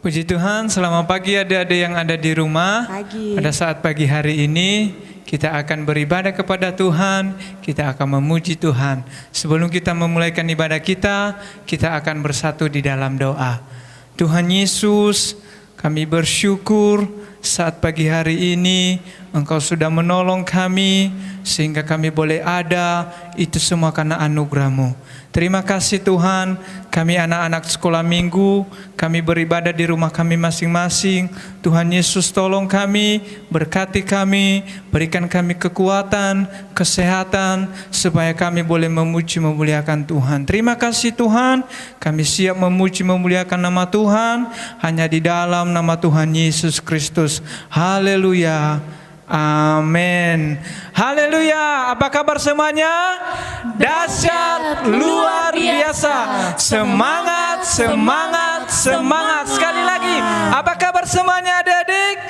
Puji Tuhan, selamat pagi adik-adik yang ada di rumah. Pagi. Pada saat pagi hari ini, kita akan beribadah kepada Tuhan, kita akan memuji Tuhan. Sebelum kita memulaikan ibadah kita akan bersatu di dalam doa. Tuhan Yesus, kami bersyukur saat pagi hari ini Engkau sudah menolong kami sehingga kami boleh ada, itu semua karena anugerah-Mu. Terima kasih Tuhan, kami anak-anak sekolah minggu, kami beribadah di rumah kami masing-masing. Tuhan Yesus tolong kami, berkati kami, berikan kami kekuatan, kesehatan, supaya kami boleh memuji memuliakan Tuhan. Terima kasih Tuhan, kami siap memuji memuliakan nama Tuhan, hanya di dalam nama Tuhan Yesus Kristus. Haleluya. Amin. Haleluya. Apa kabar semuanya? Dahsyat, luar biasa. Semangat, semangat, semangat. Sekali lagi, apa kabar semuanya adik-adik?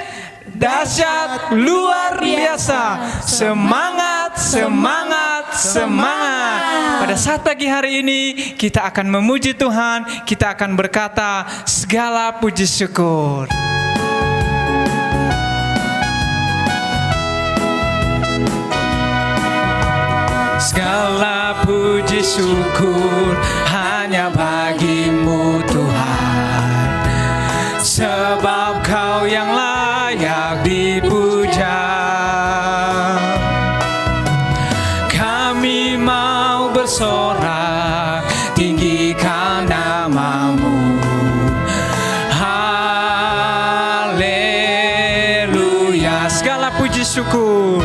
Dahsyat, luar biasa. Semangat, semangat, semangat. Pada saat pagi hari ini kita akan memuji Tuhan, kita akan berkata segala puji syukur. Segala puji syukur hanya bagi-Mu Tuhan, sebab Kau yang layak dipuja. Kami mau bersorak tinggikan nama-Mu. Haleluya. Segala puji syukur,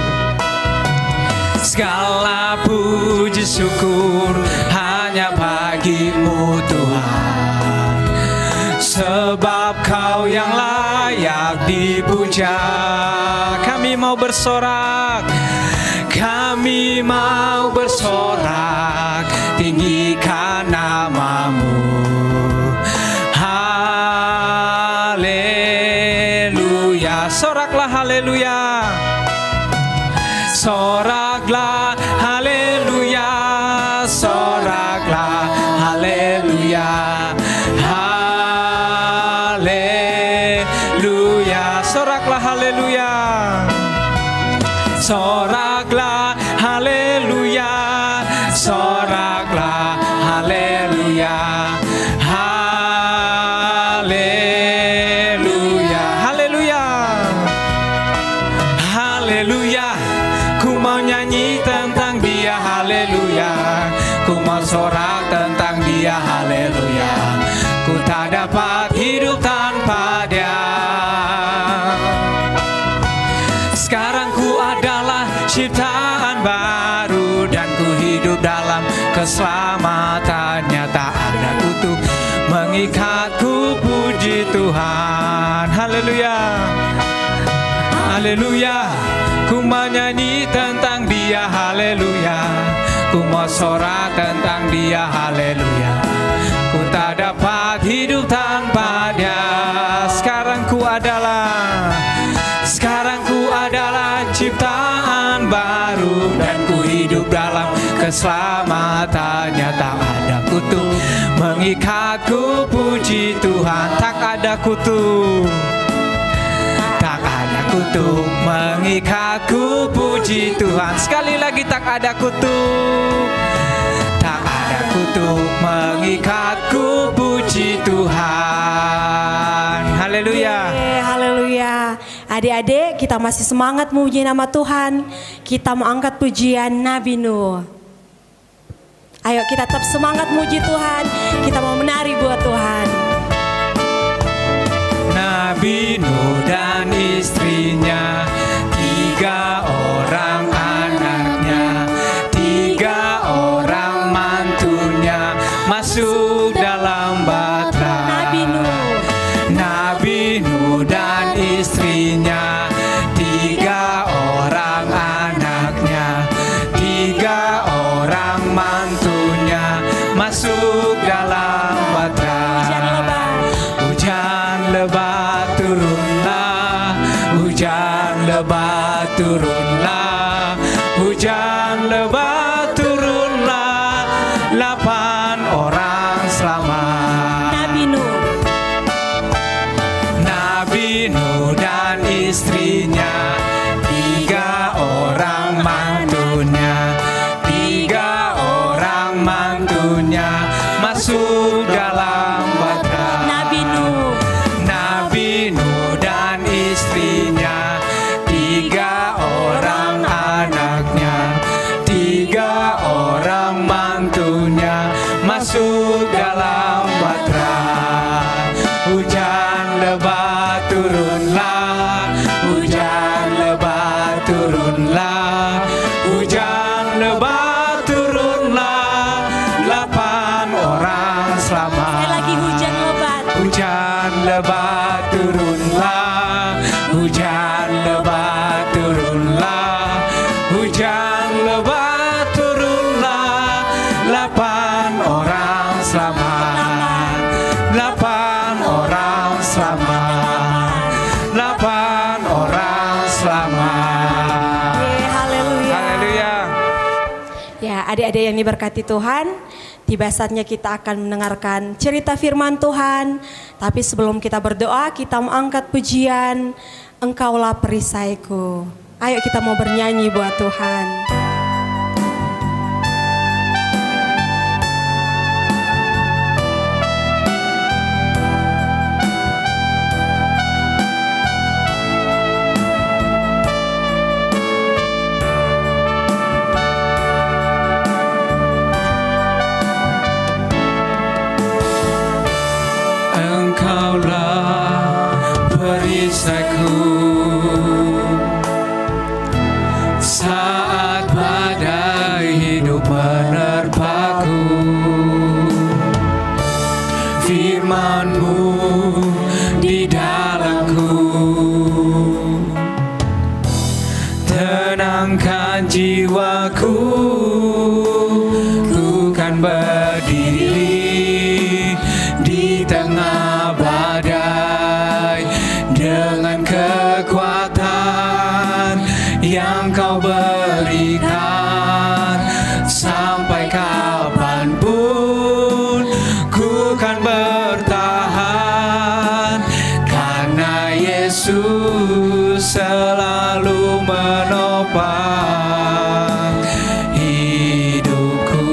segala puji syukur hanya bagi-Mu Tuhan, sebab Kau yang layak dipuja. Kami mau bersorak, kami mau bersorak tinggikan nama-Mu. Haleluya. Soraklah haleluya. Soraklah haleluya, soraklah haleluya, haleluya, soraklah haleluya, soraklah haleluya, soraklah haleluya, haleluya, haleluya, haleluya. Ku mau nyanyi tentang Dia, haleluya. Ku mau sorak tentang Dia, haleluya. Ku tak dapat hidup tanpa Dia. Sekarang ku adalah ciptaan baru, dan ku hidup dalam keselamatannya. Tak ada kutuk mengikatku, puji Tuhan, haleluya. Haleluya. Ku mau nyanyi tentang Dia, haleluya. Ku mau sorak tentang Dia, haleluya. Ku tak dapat hidup tanpa Dia. Sekarang ku adalah ciptaan baru, dan ku hidup dalam keselamatannya. Tak ada kutuk mengikatku, puji Tuhan. Tak ada kutuk, tak ada kutuk mengikatku, puji Tuhan. Sekali lagi, tak ada kutuk, tak ada kutuk mengikatku, puji Tuhan. Haleluya. Haleluya. Adik-adik, kita masih semangat memuji nama Tuhan. Kita mau angkat pujian Nabi Nuh. Ayo kita tetap semangat memuji Tuhan. Kita mau menari buat Tuhan. Nabi Nuh dan istrinya, 3 orang anaknya, 3 orang mantunya masuk dalam batra. Nabi Nuh dan istrinya, 3 orang anaknya, 3 orang mantunya masuk dalam batra. Hujan lebat turunlah, hujan lebat turunlah, hujan lebat turunlah, 8 orang selamat. Nabi Nuh 8 orang selamat. 8 orang selamat. 8 orang selamat. Haleluya. Haleluya. Ya, adik-adik yang diberkati Tuhan, tiba saatnya kita akan mendengarkan cerita firman Tuhan. Tapi sebelum kita berdoa, kita mau angkat pujian, Engkaulah perisaiku. Ayo kita mau bernyanyi buat Tuhan. Engkaulah perisaiku saat badai hidup menerpaku. Firman-Mu di dalamku tenangkan jiwaku. Ku kan berdiri di tengah badai dengan kekuatan yang Kau berikan. Sampai kapanpun ku kan bertahan, karena Yesus selalu menopang hidupku.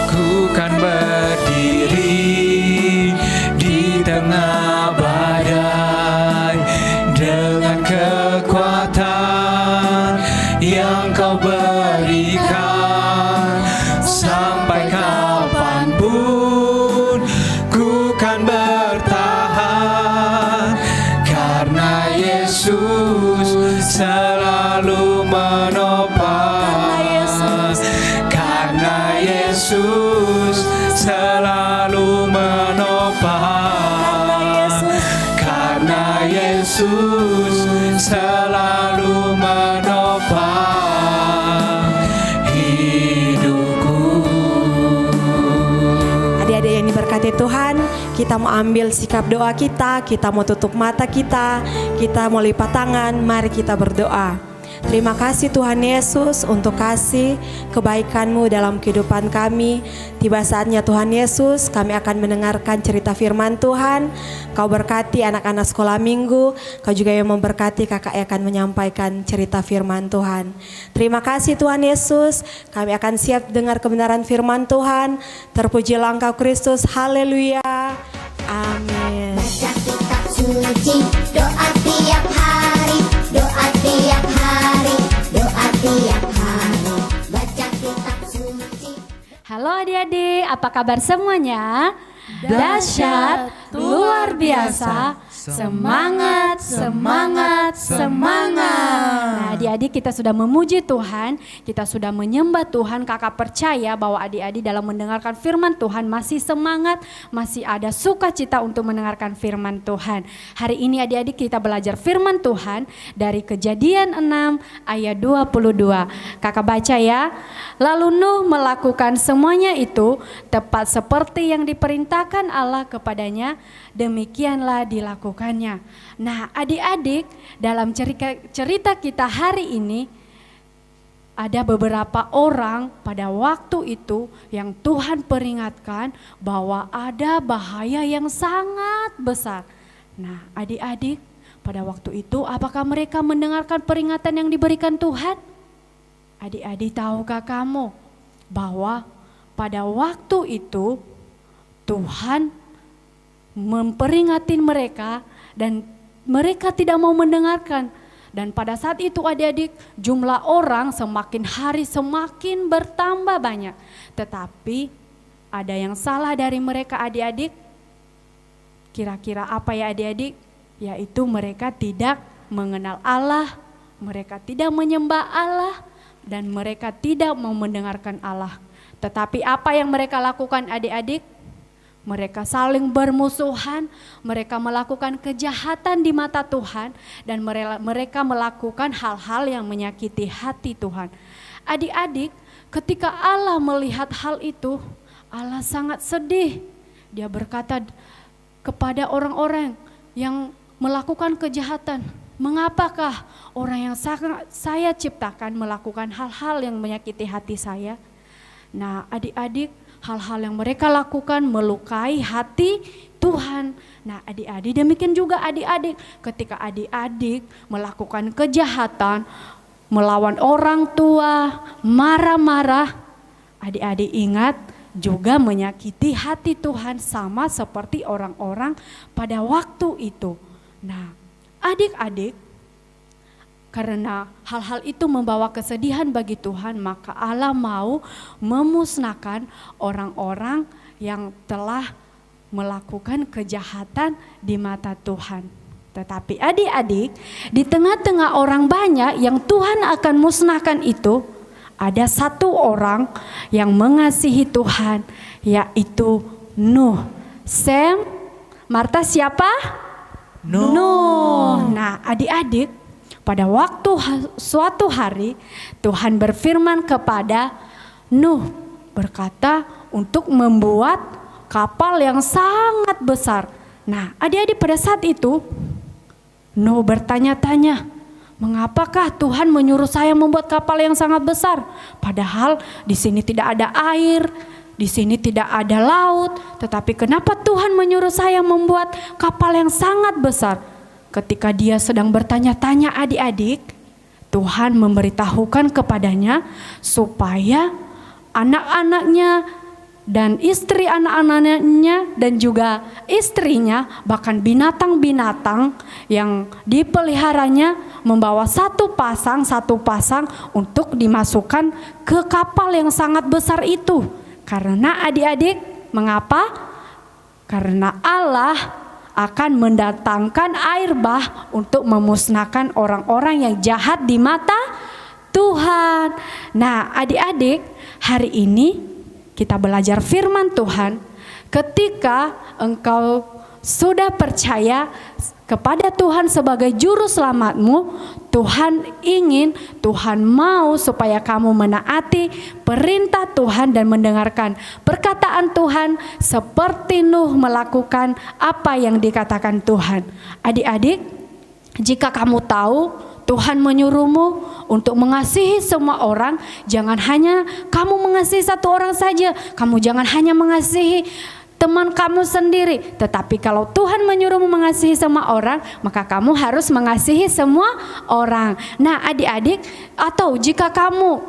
Ku kan berdiri di tengah badai dengan kekuatan yang Kau berikan. Sampai kapanpun ku kan bertahan, karena Yesus selalu menopang. Karena Yesus selalu menopang. Karena Yesus selalu menopang hidupku. Adik-adik yang diberkati Tuhan, kita mau ambil sikap doa kita mau tutup mata kita mau lipat tangan, mari kita berdoa. Terima kasih Tuhan Yesus untuk kasih kebaikan-Mu dalam kehidupan kami. Tiba saatnya Tuhan Yesus, kami akan mendengarkan cerita firman Tuhan. Kau berkati anak-anak sekolah minggu, Kau juga yang memberkati kakak yang akan menyampaikan cerita firman Tuhan. Terima kasih Tuhan Yesus, kami akan siap dengar kebenaran firman Tuhan. Terpujilah Engkau Kristus, haleluya, amin. Baca kitab suci, doa tiap hari, doa tiap hari, doa tiap hari. Baca kitab suci. Halo adik-adik, apa kabar semuanya? Dahsyat, luar biasa, semangat, semangat, semangat. Nah adik-adik, kita sudah memuji Tuhan, kita sudah menyembah Tuhan. Kakak percaya bahwa adik-adik dalam mendengarkan firman Tuhan masih semangat, masih ada sukacita untuk mendengarkan firman Tuhan. Hari ini adik-adik kita belajar firman Tuhan dari Kejadian 6 ayat 22. Kakak baca ya. Lalu Nuh melakukan semuanya itu tepat seperti yang diperintahkan Allah kepadanya, demikianlah dilakukannya. Nah adik-adik, dalam cerita kita hari ini ada beberapa orang pada waktu itu yang Tuhan peringatkan bahwa ada bahaya yang sangat besar. Nah adik-adik, pada waktu itu apakah mereka mendengarkan peringatan yang diberikan Tuhan? Adik-adik, tahukah kamu bahwa pada waktu itu Tuhan memperingatin mereka dan mereka tidak mau mendengarkan. Dan pada saat itu adik-adik, jumlah orang semakin hari semakin bertambah banyak. Tetapi ada yang salah dari mereka adik-adik. Kira-kira apa ya adik-adik? Yaitu mereka tidak mengenal Allah, mereka tidak menyembah Allah, dan mereka tidak mau mendengarkan Allah. Tetapi apa yang mereka lakukan adik-adik? Mereka saling bermusuhan, mereka melakukan kejahatan di mata Tuhan, dan mereka melakukan hal-hal yang menyakiti hati Tuhan. Adik-adik, ketika Allah melihat hal itu, Allah sangat sedih. Dia berkata kepada orang-orang yang melakukan kejahatan, mengapakah orang yang saya ciptakan melakukan hal-hal yang menyakiti hati saya? Nah, adik-adik, hal-hal yang mereka lakukan melukai hati Tuhan. Nah, adik-adik, demikian juga adik-adik, ketika adik-adik melakukan kejahatan, melawan orang tua, marah-marah, adik-adik ingat juga menyakiti hati Tuhan, sama seperti orang-orang pada waktu itu. Nah, adik-adik, karena hal-hal itu membawa kesedihan bagi Tuhan, maka Allah mau memusnahkan orang-orang yang telah melakukan kejahatan di mata Tuhan. Tetapi adik-adik, di tengah-tengah orang banyak yang Tuhan akan musnahkan itu, ada satu orang yang mengasihi Tuhan, yaitu Nuh. Sem, Marta siapa? Nuh. Nah, adik-adik, pada waktu suatu hari Tuhan berfirman kepada Nuh, berkata untuk membuat kapal yang sangat besar. Nah, adik-adik, pada saat itu Nuh bertanya-tanya, mengapakah Tuhan menyuruh saya membuat kapal yang sangat besar? Padahal di sini tidak ada air, di sini tidak ada laut, tetapi kenapa Tuhan menyuruh saya membuat kapal yang sangat besar? Ketika dia sedang bertanya-tanya, adik-adik, Tuhan memberitahukan kepadanya supaya anak-anaknya dan istri anak-anaknya dan juga istrinya, bahkan binatang-binatang yang dipeliharanya, membawa satu pasang untuk dimasukkan ke kapal yang sangat besar itu. Karena adik-adik, mengapa? Karena Allah akan mendatangkan air bah untuk memusnahkan orang-orang yang jahat di mata Tuhan. Nah, adik-adik, hari ini kita belajar firman Tuhan. Ketika engkau sudah percaya kepada Tuhan sebagai juru selamatmu, Tuhan mau supaya kamu menaati perintah Tuhan dan mendengarkan perkataan Tuhan seperti Nuh melakukan apa yang dikatakan Tuhan. Adik-adik, jika kamu tahu Tuhan menyuruhmu untuk mengasihi semua orang, jangan hanya kamu mengasihi satu orang saja, kamu jangan hanya mengasihi teman kamu sendiri, tetapi kalau Tuhan menyuruhmu mengasihi semua orang, maka kamu harus mengasihi semua orang. Nah, adik-adik, atau jika kamu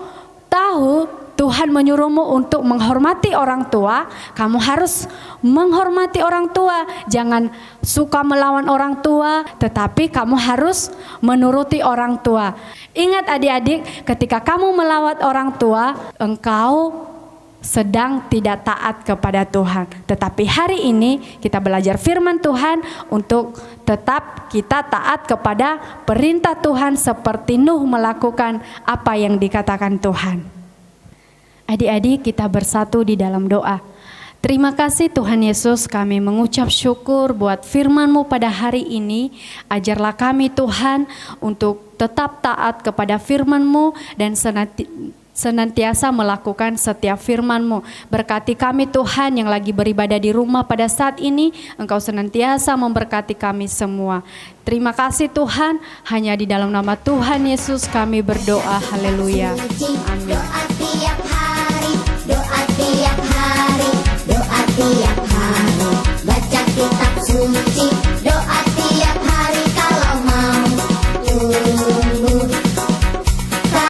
tahu Tuhan menyuruhmu untuk menghormati orang tua, kamu harus menghormati orang tua. Jangan suka melawan orang tua, tetapi kamu harus menuruti orang tua. Ingat adik-adik, ketika kamu melawan orang tua, engkau sedang tidak taat kepada Tuhan. Tetapi hari ini kita belajar firman Tuhan untuk tetap kita taat kepada perintah Tuhan seperti Nuh melakukan apa yang dikatakan Tuhan. Adik-adik, kita bersatu di dalam doa. Terima kasih Tuhan Yesus, kami mengucap syukur buat firman-Mu pada hari ini. Ajarlah kami Tuhan untuk tetap taat kepada firman-Mu dan senantiasa melakukan setiap firman-Mu. Berkati kami Tuhan yang lagi beribadah di rumah pada saat ini, Engkau senantiasa memberkati kami semua. Terima kasih Tuhan, hanya di dalam nama Tuhan Yesus kami berdoa. Haleluya. Amin.